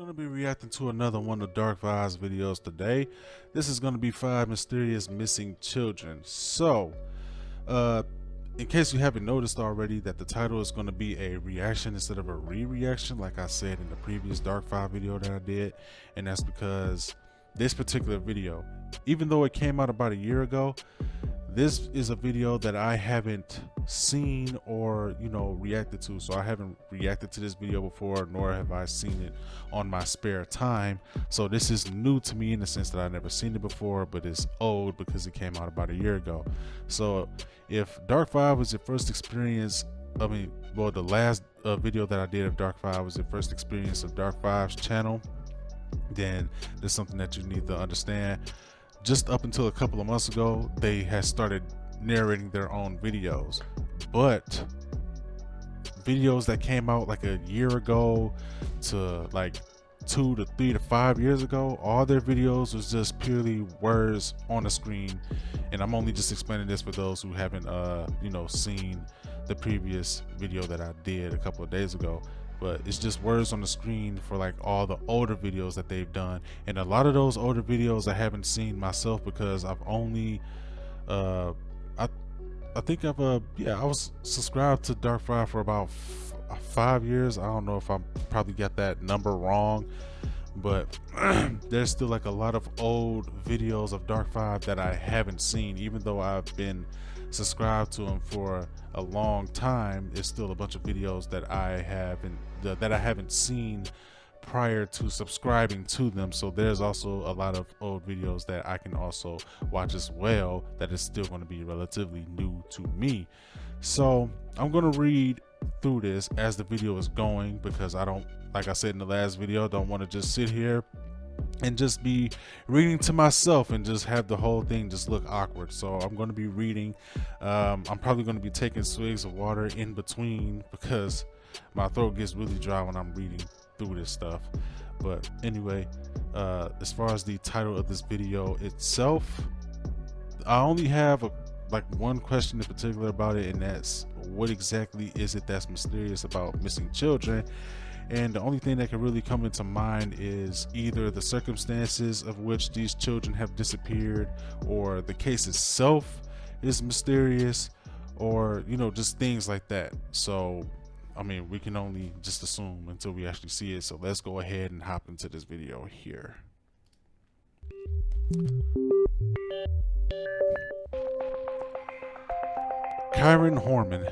Going to be reacting to another one of Dark Vibes videos today. This is going to be 5 mysterious missing children. So, in case you haven't noticed already, that the title is going to be a reaction instead of a re-reaction, like I said in the previous Dark Vibe video that I did, and that's because this particular video, even though it came out about a year ago, this is a video that I haven't seen or reacted to. So I haven't reacted to this video before, nor have I seen it on my spare time. So this is new to me in the sense that I've never seen it before, but it's old because it came out about a year ago. So if Dark Vibe was your first experience, the last video that I did of Dark Vibe was your first experience of Dark Vibe's channel, then there's something that you need to understand. Just up until a couple of months ago, they had started narrating their own videos, but videos that came out like a year ago to like 2 to 3 to 5 years ago, all their videos was just purely words on the screen. And I'm only just explaining this for those who haven't seen the previous video that I did a couple of days ago. But it's just words on the screen for like all the older videos that they've done, and a lot of those older videos I haven't seen myself because I've only I think I've I was subscribed to Dark Vibe for about 5 years. I don't know if I probably got that number wrong, but there's still like a lot of old videos of Dark Vibe that I haven't seen. Even though I've been subscribed to him for a long time, there's still a bunch of videos that I haven't seen prior to subscribing to them. So there's also a lot of old videos that I can also watch as well that is still going to be relatively new to me. So I'm going to read through this as the video is going, because I don't, like I said in the last video, don't want to just sit here and just be reading to myself and just have the whole thing just look awkward. So I'm going to be reading. I'm probably going to be taking swigs of water in between because my throat gets really dry when I'm reading through this stuff. But anyway, as far as the title of this video itself, I only have one question in particular about it, and that's what exactly is it that's mysterious about missing children. And the only thing that can really come into mind is either the circumstances of which these children have disappeared, or the case itself is mysterious, or just things like that. So we can only just assume until we actually see it. So let's go ahead and hop into this video here. Kyron Horman.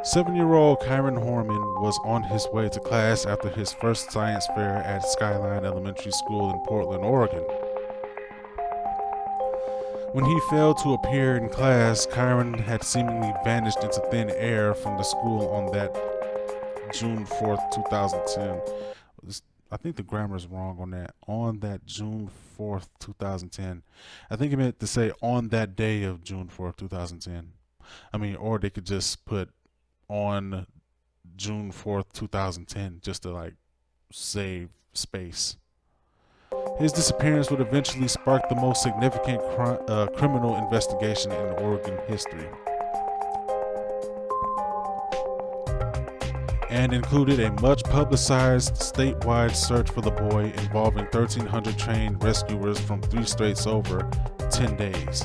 7-year-old Kyron Horman was on his way to class after his first science fair at Skyline Elementary School in Portland, Oregon. When he failed to appear in class, Kyron had seemingly vanished into thin air from the school on that June 4th, 2010. I think the grammar is wrong on that. On that June 4th, 2010. I think it meant to say on that day of June 4th, 2010. Or they could just put on June 4th, 2010, just to save space. His disappearance would eventually spark the most significant criminal investigation in Oregon history, and included a much publicized statewide search for the boy involving 1,300 trained rescuers from 3 states over 10 days.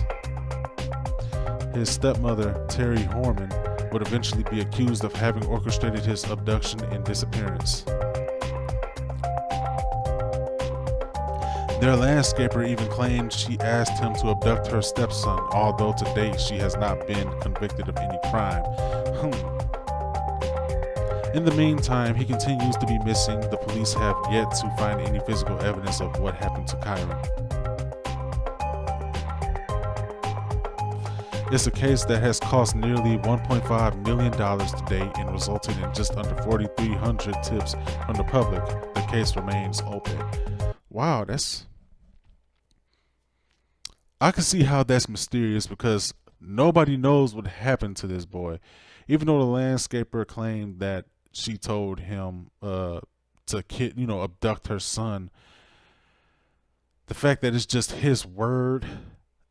His stepmother, Terry Horman, would eventually be accused of having orchestrated his abduction and disappearance. Their landscaper even claimed she asked him to abduct her stepson, although to date she has not been convicted of any crime. In the meantime, he continues to be missing. The police have yet to find any physical evidence of what happened to Kyron. It's a case that has cost nearly $1.5 million to date and resulted in just under 4,300 tips from the public. The case remains open. Wow, I can see how that's mysterious, because nobody knows what happened to this boy. Even though the landscaper claimed that she told him to abduct her son, the fact that it's just his word,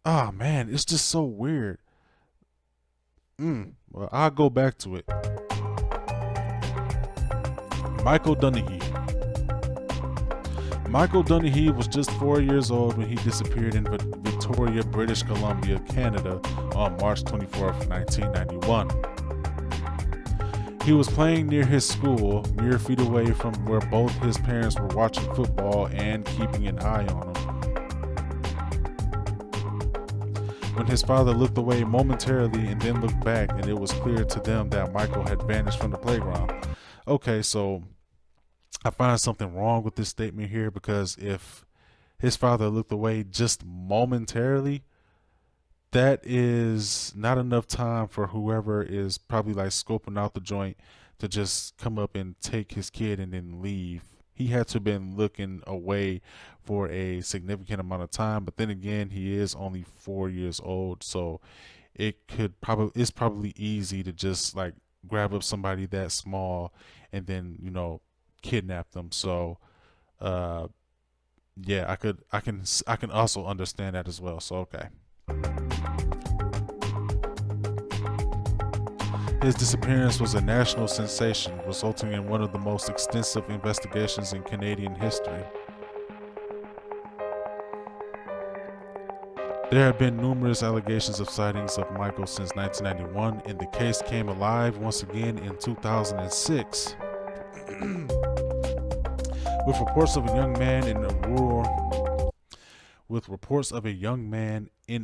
man, it's just so weird. Well, I'll go back to it. Michael Donaghy. Michael Donaghy was just 4 years old when he disappeared in Victoria, British Columbia, Canada on March 24th, 1991. He was playing near his school, mere feet away from where both his parents were watching football and keeping an eye on him. When his father looked away momentarily and then looked back, and it was clear to them that Michael had vanished from the playground. Okay, so I find something wrong with this statement here, because if his father looked away just momentarily, that is not enough time for whoever is probably like scoping out the joint to just come up and take his kid and then leave. He had to have been looking away for a significant amount of time, but then again, he is only 4 years old, so it's probably easy to just like grab up somebody that small and then, you know, kidnap them. So yeah, I can also understand that as well. So okay. His disappearance was a national sensation, resulting in one of the most extensive investigations in Canadian history. There have been numerous allegations of sightings of Michael since 1991, and the case came alive once again in 2006. With reports of a young man in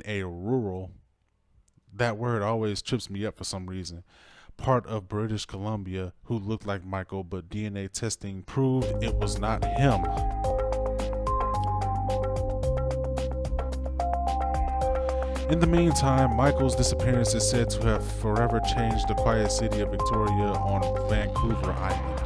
a rural, that word always trips me up for some reason, part of British Columbia, who looked like Michael, but DNA testing proved it was not him. In the meantime, Michael's disappearance is said to have forever changed the quiet city of Victoria on Vancouver Island,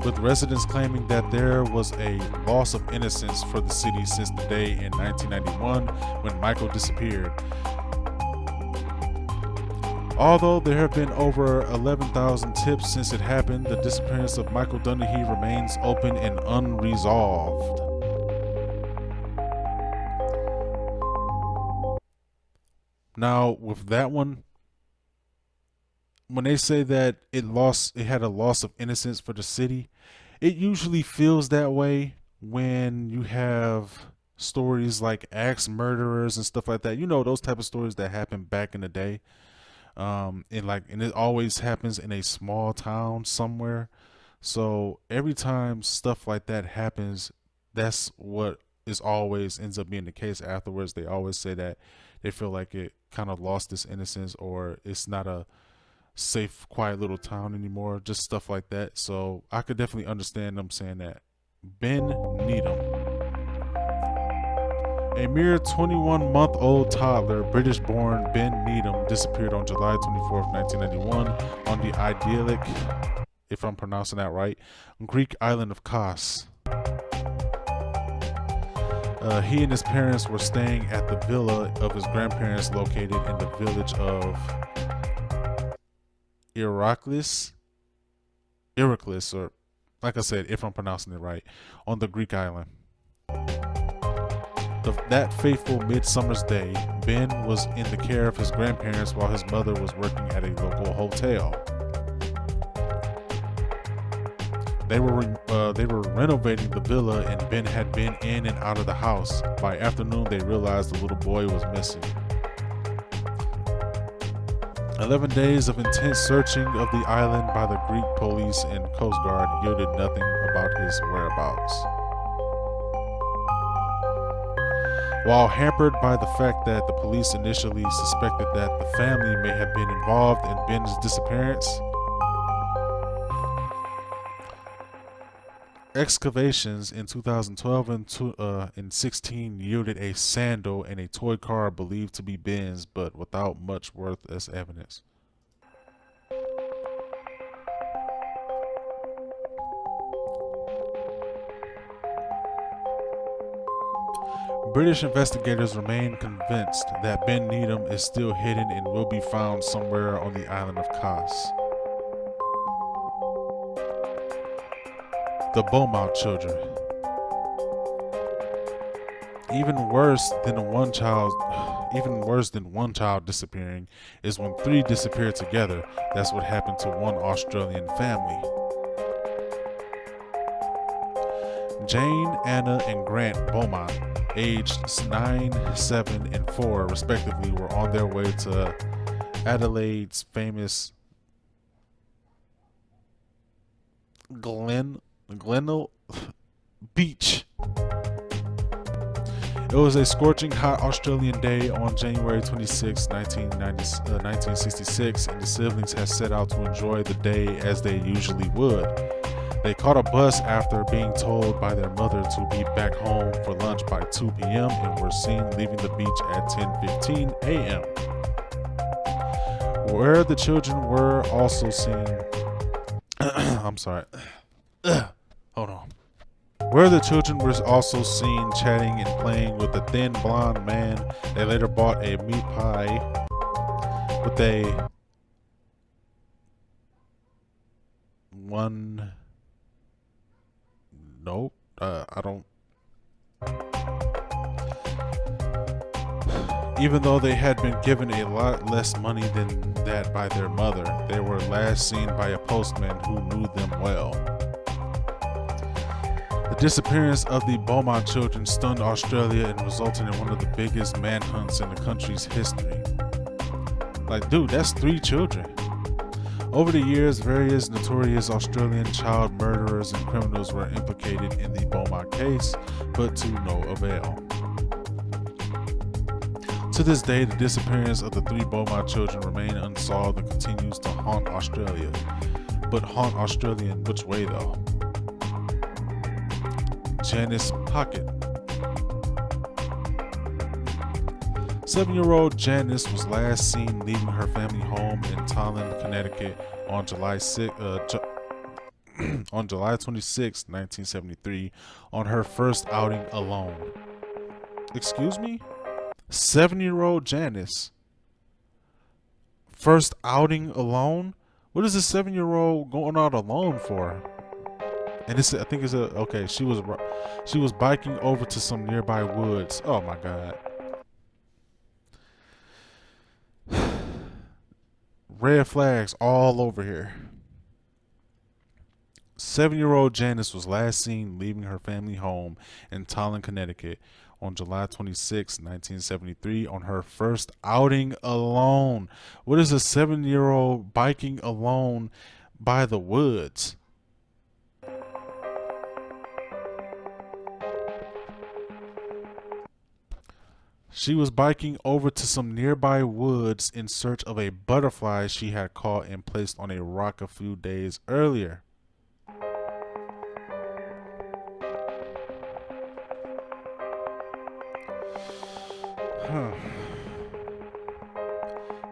with residents claiming that there was a loss of innocence for the city since the day in 1991 when Michael disappeared. Although there have been over 11,000 tips since it happened, the disappearance of Michael Donaghy remains open and unresolved. Now, with that one, when they say that it had a loss of innocence for the city, it usually feels that way when you have stories like axe murderers and stuff like that. You know, those type of stories that happened back in the day. And it always happens in a small town somewhere. So every time stuff like that happens, that's what is always ends up being the case afterwards. They always say that they feel like it kind of lost its innocence, or it's not a safe, quiet little town anymore, just stuff like that. So I could definitely understand them saying that. Ben Needham, a mere 21-month-old toddler, British-born Ben Needham, disappeared on July 24th, 1991 on the idyllic, if I'm pronouncing that right, Greek island of Kos. He and his parents were staying at the villa of his grandparents located in the village of Iraklis, or like I said, if I'm pronouncing it right, on the Greek island. That fateful midsummer's day, Ben was in the care of his grandparents while his mother was working at a local hotel. They were renovating the villa, and Ben had been in and out of the house. By afternoon, they realized the little boy was missing. 11 days of intense searching of the island by the Greek police and Coast Guard yielded nothing about his whereabouts. While hampered by the fact that the police initially suspected that the family may have been involved in Ben's disappearance, excavations in 2012 and 16 yielded a sandal and a toy car believed to be Ben's, but without much worth as evidence. British investigators remain convinced that Ben Needham is still hidden and will be found somewhere on the island of Kos. The Beaumont children. Even worse than the one child. even worse than one child disappearing is when three disappear together. That's what happened to one Australian family. Jane, Anna, and Grant Beaumont, aged 9, 7, and 4 respectively, were on their way to Adelaide's famous Glenelg Beach. It was a scorching hot Australian day on January 26, 1966, and the siblings had set out to enjoy the day as they usually would. They caught a bus after being told by their mother to be back home for lunch by 2 p.m. and were seen leaving the beach at 10:15 a.m. Where the children were also seen I'm sorry. Hold on. Where the children were also seen chatting and playing with a thin blonde man. They later bought a meat pie with a one. Nope. I don't. Even though they had been given a lot less money than that by their mother, they were last seen by a postman who knew them well. The disappearance of the Beaumont children stunned Australia and resulted in one of the biggest manhunts in the country's history. Like, dude, that's 3 children. Over the years, various notorious Australian child murderers and criminals were implicated in the Beaumont case, but to no avail. To this day, the disappearance of the 3 Beaumont children remain unsolved and continues to haunt Australia. But haunt Australia in which way, though? Janice Pocket. 7-year-old Janice was last seen leaving her family home in Tolland, Connecticut on July 26, 1973, on her first outing alone. Excuse me? 7-year-old Janice. First outing alone? What is a 7-year-old going out alone for? And it's, I think it's okay. She was biking over to some nearby woods. Oh my God. Red flags all over here. 7-year-old Janice was last seen leaving her family home in Tolland, Connecticut on July 26, 1973, on her first outing alone. What is a 7-year-old biking alone by the woods? She was biking over to some nearby woods in search of a butterfly she had caught and placed on a rock a few days earlier.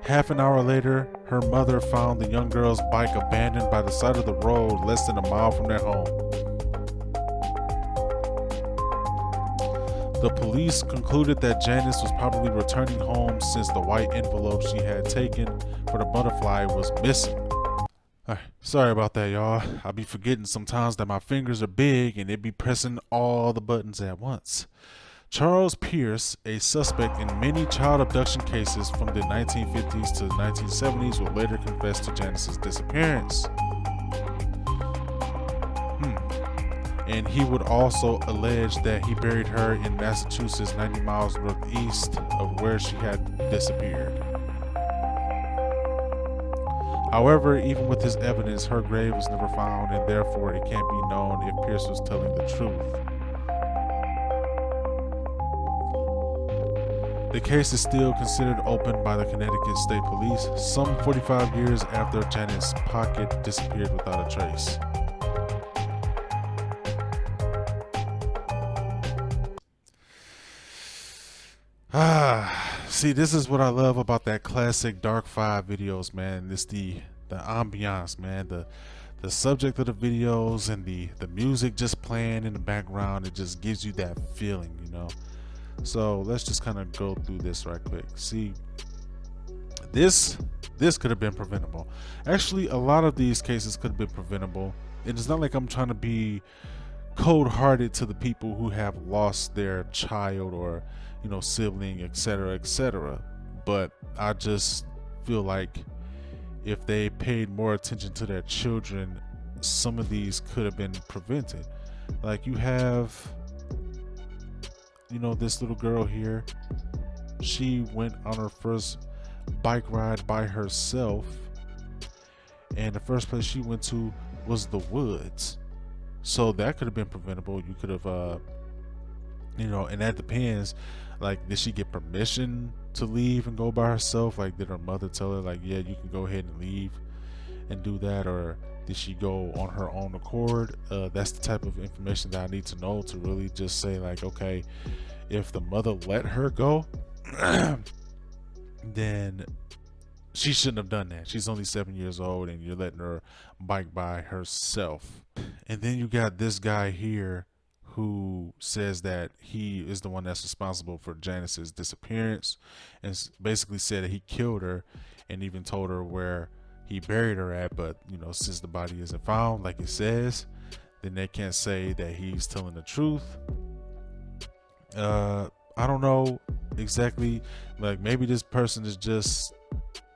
Half an hour later, her mother found the young girl's bike abandoned by the side of the road less than a mile from their home. The police concluded that Janice was probably returning home since the white envelope she had taken for the butterfly was missing. Sorry about that, y'all. I be forgetting sometimes that my fingers are big and they be pressing all the buttons at once. Charles Pierce, a suspect in many child abduction cases from the 1950s to the 1970s, would later confess to Janice's disappearance. And he would also allege that he buried her in Massachusetts, 90 miles northeast of where she had disappeared. However, even with this evidence, her grave was never found, and therefore it can't be known if Pierce was telling the truth. The case is still considered open by the Connecticut State Police, some 45 years after Janice Pocket disappeared without a trace. See, this is what I love about that classic Dark 5 videos, man. It's the ambiance, man. The subject of the videos and the music just playing in the background. It just gives you that feeling, you know. So let's just kind of go through this right quick. See, this could have been preventable. Actually, a lot of these cases could have been preventable. It's not like I'm trying to be cold-hearted to the people who have lost their child or, sibling, etc., etc. But I just feel like if they paid more attention to their children, some of these could have been prevented. Like you have, this little girl here. She went on her first bike ride by herself, and the first place she went to was the woods. So that could have been preventable. You could have, and that depends. Like, did she get permission to leave and go by herself? Like, did her mother tell her, like, yeah, you can go ahead and leave and do that? Or did she go on her own accord? That's the type of information that I need to know to really just say, like, okay, if the mother let her go, then she shouldn't have done that. She's only 7 years old and you're letting her bike by herself. And then you got this guy here who says that he is the one that's responsible for Janice's disappearance, and basically said that he killed her and even told her where he buried her at. But since the body isn't found like it says, then they can't say that he's telling the truth. I don't know exactly, like maybe this person is just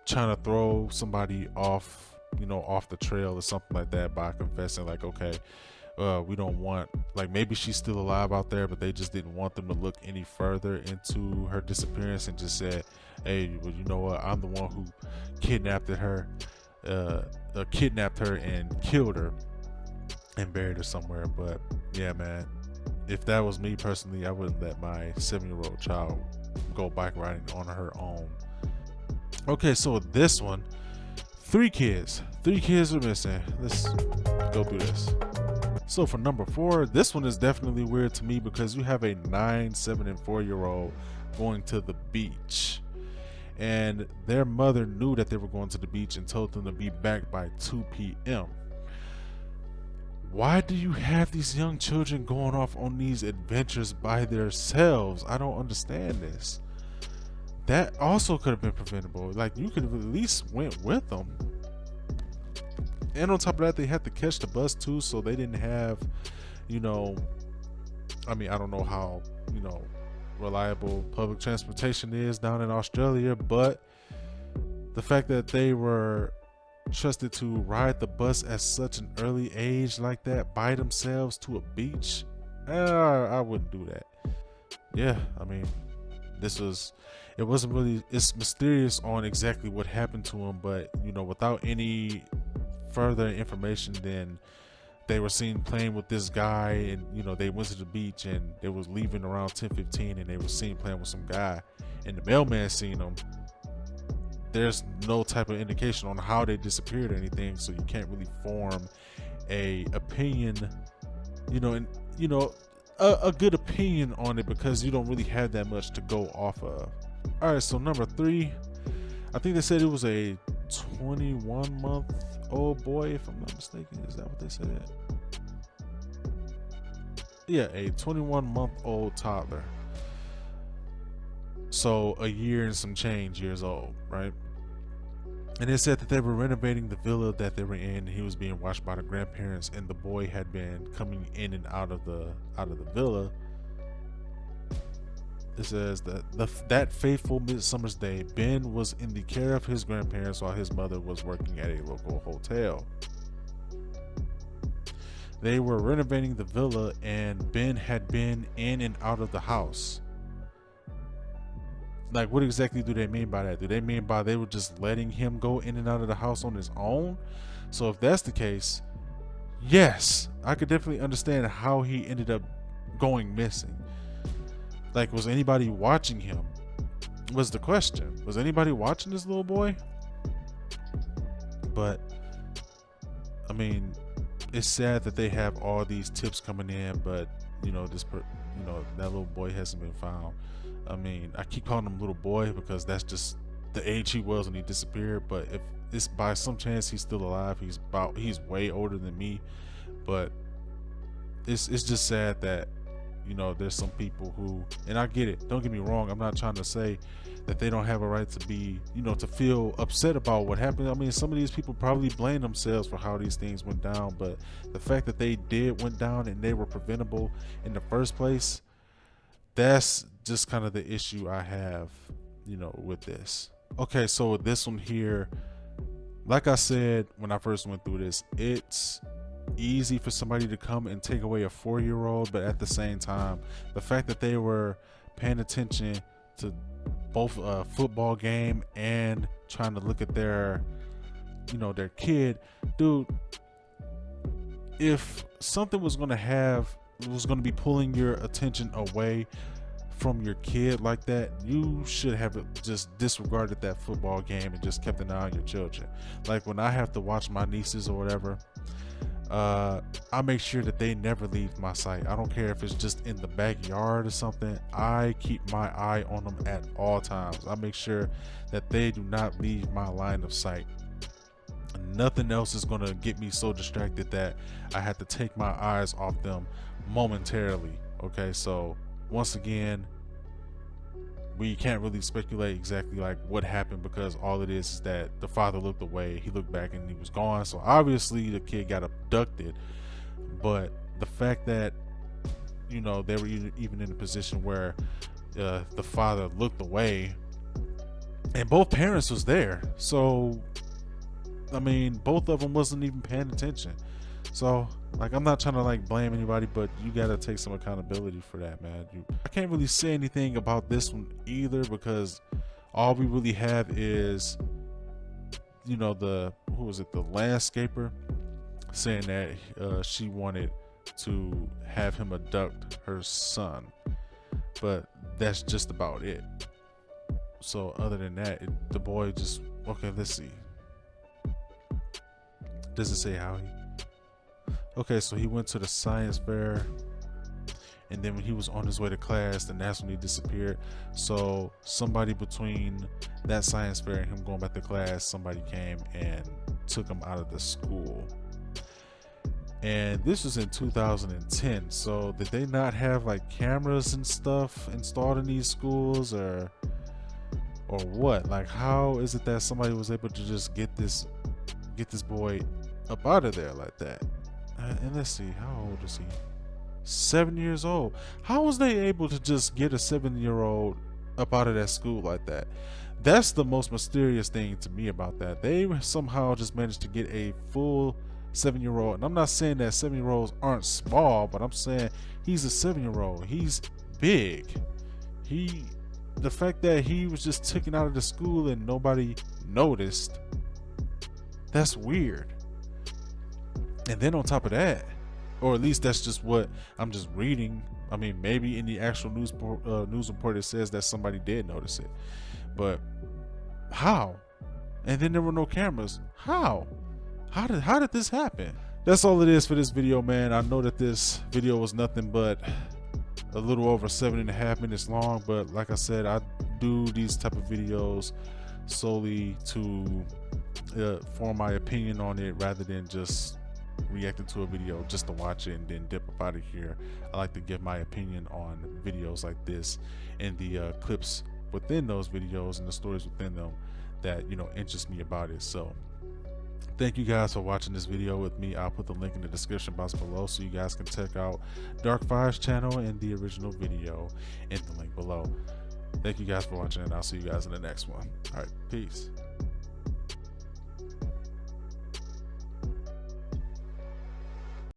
trying to throw somebody off the trail or something like that by confessing, like, okay, we don't want, like, maybe she's still alive out there, but they just didn't want them to look any further into her disappearance and just said, hey, well, you know what, I'm the one who kidnapped her and killed her and buried her somewhere. But yeah, man, if that was me personally, I wouldn't let my 7-year-old child go bike riding on her own. Okay, so this one, 3 kids are missing. Let's go through this. So for number 4, this one is definitely weird to me because you have a 9, 7, and 4-year-old going to the beach, and their mother knew that they were going to the beach and told them to be back by 2 p.m. Why do you have these young children going off on these adventures by themselves? I don't understand this. That also could have been preventable. Like, you could have at least went with them. And on top of that, they had to catch the bus too, so they didn't have, I mean, I don't know how, reliable public transportation is down in Australia, but the fact that they were trusted to ride the bus at such an early age like that by themselves to a beach, I wouldn't do that. Yeah, I mean, it's mysterious on exactly what happened to him, but without any further information than they were seen playing with this guy, and they went to the beach and they was leaving around 10:15 and they were seen playing with some guy and the mailman seen them. There's no type of indication on how they disappeared or anything, so you can't really form a opinion, a good opinion on it, because you don't really have that much to go off of. All right, so number 3, I think they said it was a 21-month-old boy, if I'm not mistaken. Is that what they said? Yeah, a 21-month-old toddler. So a year and some change years old, right? And it said that they were renovating the villa that they were in, and he was being watched by the grandparents, and the boy had been coming in and out of the villa. It says that that fateful midsummer's day, Ben was in the care of his grandparents while his mother was working at a local hotel. They were renovating the villa, and Ben had been in and out of the house. Like, what exactly do they mean by that? Do they mean by they were just letting him go in and out of the house on his own? So if that's the case, yes, I could definitely understand how he ended up going missing. Like, was anybody watching him? Was the question. Was anybody watching this little boy? But I mean, it's sad that they have all these tips coming in, but that little boy hasn't been found. I mean, I keep calling him little boy because that's just the age he was when he disappeared. But if it's by some chance he's still alive, he's way older than me. But it's just sad that there's some people who, and I get it, don't get me wrong, I'm not trying to say that they don't have a right to be, to feel upset about what happened. I mean, some of these people probably blame themselves for how these things went down, but the fact that they went down and they were preventable in the first place, that's just kind of the issue I have, you know, with this. Okay, so this one here, like I said when I first went through this, it's easy for somebody to come and take away a 4-year-old, but at the same time, the fact that they were paying attention to both a football game and trying to look at their, you know, their kid, dude, if something was going to be pulling your attention away from your kid like that, you should have just disregarded that football game and just kept an eye on your children. Like when I have to watch my nieces or whatever, I make sure that they never leave my sight. I don't care if it's just in the backyard or something. I keep my eye on them at all times. I make sure that they do not leave my line of sight. Nothing else is going to get me so distracted that I have to take my eyes off them momentarily. Okay, so once again, we can't really speculate exactly like what happened, because all it is that the father looked away, he looked back, and he was gone. So obviously the kid got abducted. But the fact that, you know, they were even in a position where the father looked away and both parents was there, so I mean, both of them wasn't even paying attention. So, like, I'm not trying to like blame anybody, but you gotta take some accountability for that, man. I can't really say anything about this one either, because all we really have is, you know, the landscaper saying that she wanted to have him abduct her son, but that's just about it. So other than that, the boy just, okay, let's see. Does it say how he? Okay, so he went to the science fair, and then when he was on his way to class, then that's when he disappeared. So somebody between that science fair and him going back to class, somebody came and took him out of the school. And this was in 2010. So did they not have like cameras and stuff installed in these schools, or what? Like, how is it that somebody was able to just get this boy up out of there like that? And let's see, how old is he? 7 years old. How was they able to just get a 7-year-old up out of that school like that? That's the most mysterious thing to me about that. They somehow just managed to get a full 7-year-old. And I'm not saying that 7-year-olds aren't small, but I'm saying he's a 7-year-old. He's big. The fact that he was just taken out of the school and nobody noticed, that's weird. And then on top of that, or at least that's just what I'm just reading. I mean, maybe in the actual news report it says that somebody did notice it, but how? And then there were no cameras. How did this happen? That's all it is for this video, man. I know that this video was nothing but a little over 7.5 minutes long, but like I said, I do these type of videos solely to form my opinion on it, rather than just reacting to a video just to watch it and then dip up out of here. I like to give my opinion on videos like this and the clips within those videos and the stories within them that, you know, interest me about it. So thank you guys for watching this video with me. I'll put the link in the description box below so you guys can check out Dark5's channel and the original video in the link below. Thank you guys for watching, and I'll see you guys in the next one. All right, peace.